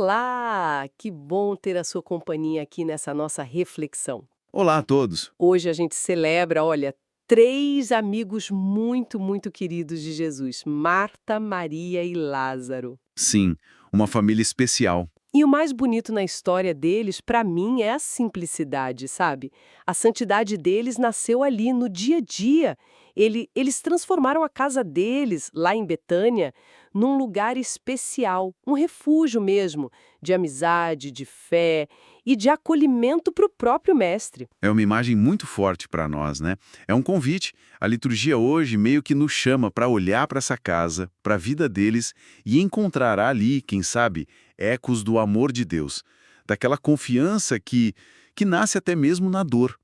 Olá! Que bom ter a sua companhia aqui nessa nossa reflexão. Olá a todos. Hoje a gente celebra, olha, três amigos muito, muito queridos de Jesus: Marta, Maria e Lázaro. Sim, uma família especial. E o mais bonito na história deles, para mim, é a simplicidade, sabe? A santidade deles nasceu ali, no dia a dia. Eles transformaram a casa deles, lá em Betânia, num lugar especial, um refúgio mesmo, de amizade, de fé e de acolhimento para o próprio mestre. É uma imagem muito forte para nós, né? É um convite. A liturgia hoje meio que nos chama para olhar para essa casa, para a vida deles e encontrar ali, quem sabe, ecos do amor de Deus, daquela confiança que nasce até mesmo na dor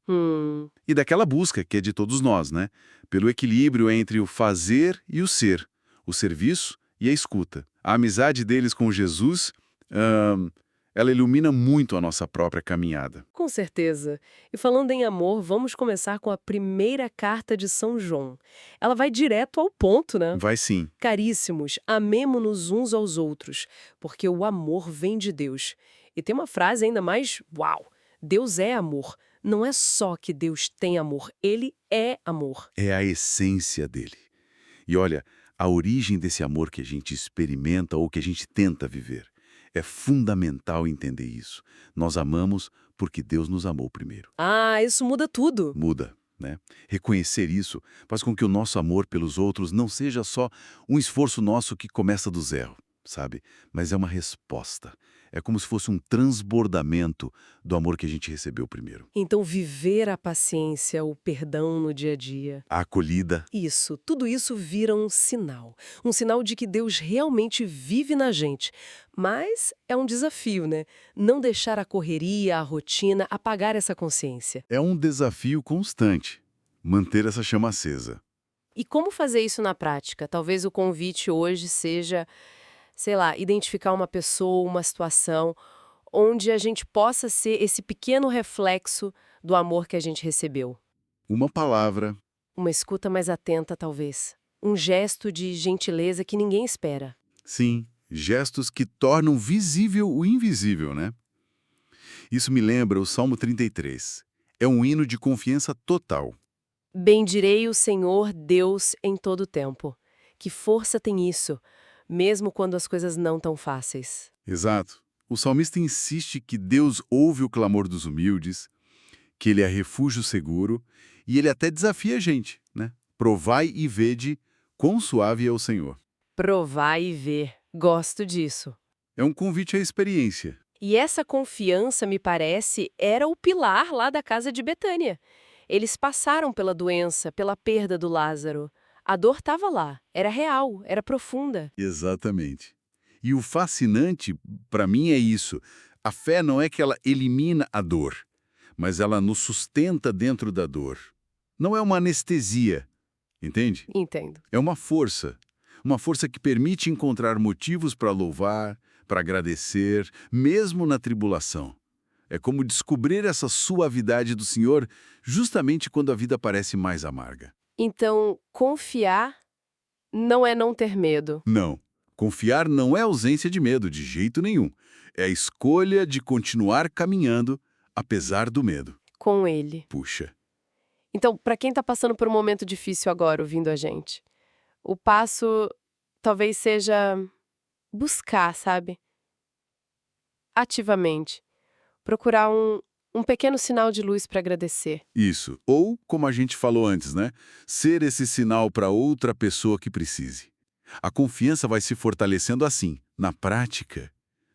e daquela busca que é de todos nós, né? Pelo equilíbrio entre o fazer e o ser, o serviço e a escuta. A amizade deles com Jesus, ela ilumina muito a nossa própria caminhada. Com certeza. E falando em amor, vamos começar com a primeira carta de São João. Ela vai direto ao ponto, né? Vai sim. Caríssimos, amemo-nos uns aos outros, porque o amor vem de Deus. E tem uma frase ainda mais, uau, Deus é amor. Não é só que Deus tem amor, ele é amor. É a essência dele. E olha, a origem desse amor que a gente experimenta ou que a gente tenta viver. É fundamental entender isso. Nós amamos porque Deus nos amou primeiro. Ah, isso muda tudo. Muda, né? Reconhecer isso faz com que o nosso amor pelos outros não seja só um esforço nosso que começa do zero, sabe? Mas é uma resposta. É como se fosse um transbordamento do amor que a gente recebeu primeiro. Então, viver a paciência, o perdão no dia a dia. A acolhida. Isso, tudo isso vira um sinal de que Deus realmente vive na gente. Mas é um desafio, né? Não deixar a correria, a rotina apagar essa consciência. É um desafio constante manter essa chama acesa. E como fazer isso na prática? Talvez o convite hoje seja, sei lá, identificar uma pessoa, uma situação onde a gente possa ser esse pequeno reflexo do amor que a gente recebeu. Uma palavra, Uma escuta mais atenta, talvez. Um gesto de gentileza que ninguém espera. sim, gestos que tornam visível o invisível, né? Isso me lembra o Salmo 33. É um hino de confiança total. Bendirei o Senhor Deus em todo o tempo. Que força tem isso, mesmo quando as coisas não tão fáceis. Exato. O salmista insiste que Deus ouve o clamor dos humildes, que ele é refúgio seguro, e ele até desafia a gente, né? Provai e vede quão suave é o Senhor. Provar e ver. Gosto disso. É um convite à experiência. E essa confiança, me parece, era o pilar lá da casa de Betânia. Eles passaram pela doença, pela perda do Lázaro. A dor estava lá, era real, era profunda. Exatamente. E o fascinante, para mim, é isso. A fé não é que ela elimina a dor, mas ela nos sustenta dentro da dor. Não é uma anestesia, entende? Entendo. É uma força. Uma força que permite encontrar motivos para louvar, para agradecer, mesmo na tribulação. É como descobrir essa suavidade do Senhor justamente quando a vida parece mais amarga. Então, confiar não é não ter medo. Não. Confiar não é ausência de medo, de jeito nenhum. É a escolha de continuar caminhando, apesar do medo. Com ele. Puxa, Então, para quem está passando por um momento difícil agora ouvindo a gente, o passo talvez seja buscar, sabe? Ativamente. Procurar um pequeno sinal de luz para agradecer. isso. Ou, como a gente falou antes, né? Ser esse sinal para outra pessoa que precise. A confiança vai se fortalecendo assim, na prática,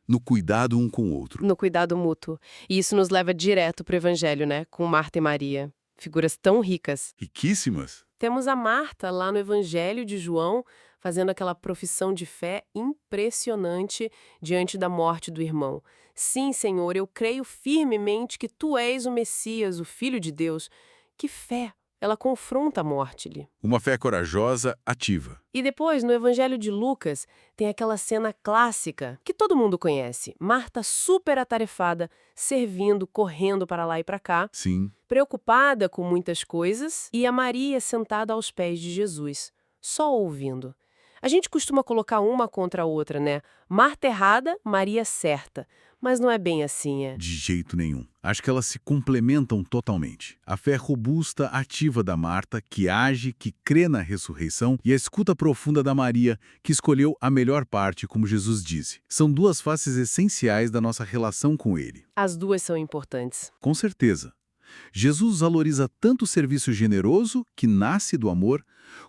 no cuidado um com o outro. No cuidado mútuo. E isso nos leva direto para o Evangelho, né? Com Marta e Maria. Figuras tão ricas. Riquíssimas. Temos a Marta lá no Evangelho de João, fazendo aquela profissão de fé impressionante diante da morte do irmão. Sim, Senhor, eu creio firmemente que tu és o Messias, o Filho de Deus. Que fé! Ela confronta a morte-lhe. Uma fé corajosa, ativa. E depois, no Evangelho de Lucas, tem aquela cena clássica que todo mundo conhece. Marta super atarefada, servindo, correndo para lá e para cá, Sim, preocupada com muitas coisas, e a Maria sentada aos pés de Jesus, só ouvindo. A gente costuma colocar uma contra a outra, né? Marta errada, Maria certa. Mas não é bem assim, é? De jeito nenhum. Acho que elas se complementam totalmente. A fé robusta, ativa da Marta, que age, que crê na ressurreição, e a escuta profunda da Maria, que escolheu a melhor parte, como Jesus disse. São duas faces essenciais da nossa relação com Ele. As duas são importantes. Com certeza. Jesus valoriza tanto o serviço generoso, que nasce do amor,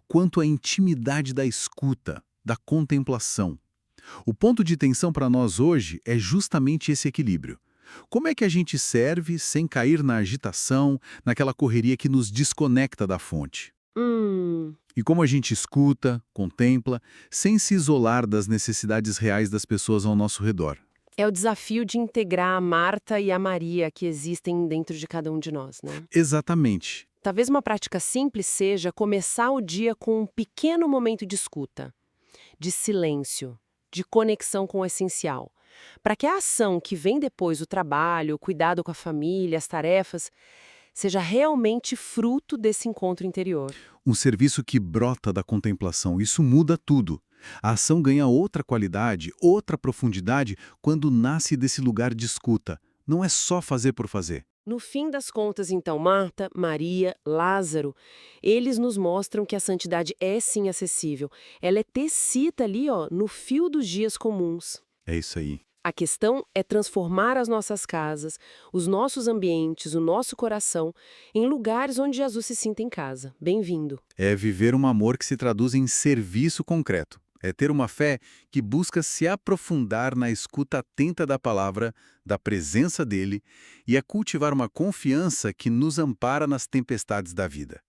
quanto a intimidade da escuta, da contemplação. O ponto de tensão para nós hoje é justamente esse equilíbrio. Como é que a gente serve sem cair na agitação, naquela correria que nos desconecta da fonte? Hum. E como a gente escuta, contempla, sem se isolar das necessidades reais das pessoas ao nosso redor? É o desafio de integrar a Marta e a Maria que existem dentro de cada um de nós, né? Exatamente. Talvez uma prática simples seja começar o dia com um pequeno momento de escuta, de silêncio, de conexão com o essencial, para que a ação que vem depois, o trabalho, o cuidado com a família, as tarefas, seja realmente fruto desse encontro interior. Um serviço que brota da contemplação, isso muda tudo. A ação ganha outra qualidade, outra profundidade quando nasce desse lugar de escuta. Não é só fazer por fazer. No fim das contas, então, Marta, Maria, Lázaro, eles nos mostram que a santidade é sim acessível. Ela é tecida ali, ó, no fio dos dias comuns. É isso aí. A questão é transformar as nossas casas, os nossos ambientes, o nosso coração, em lugares onde Jesus se sinta em casa. Bem-vindo. É viver um amor que se traduz em serviço concreto. É ter uma fé que busca se aprofundar na escuta atenta da palavra, da presença dele, e é cultivar uma confiança que nos ampara nas tempestades da vida.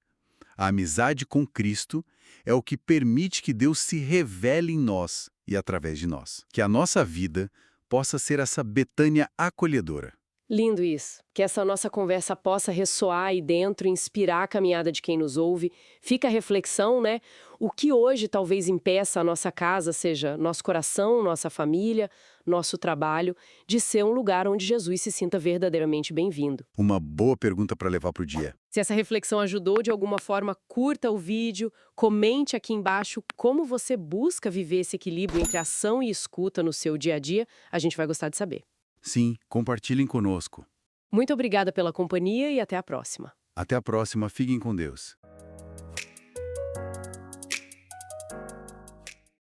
A amizade com Cristo é o que permite que Deus se revele em nós e através de nós. Que a nossa vida possa ser essa Betânia acolhedora. Lindo isso. Que essa nossa conversa possa ressoar aí dentro e inspirar a caminhada de quem nos ouve. Fica a reflexão, né? O que hoje talvez impeça a nossa casa, seja nosso coração, nossa família, nosso trabalho, de ser um lugar onde Jesus se sinta verdadeiramente bem-vindo. Uma boa pergunta para levar para o dia. Se essa reflexão ajudou de alguma forma, curta o vídeo, comente aqui embaixo como você busca viver esse equilíbrio entre ação e escuta no seu dia a dia. A gente vai gostar de saber. Sim, compartilhem conosco. Muito obrigada pela companhia e até a próxima. Até a próxima, fiquem com Deus.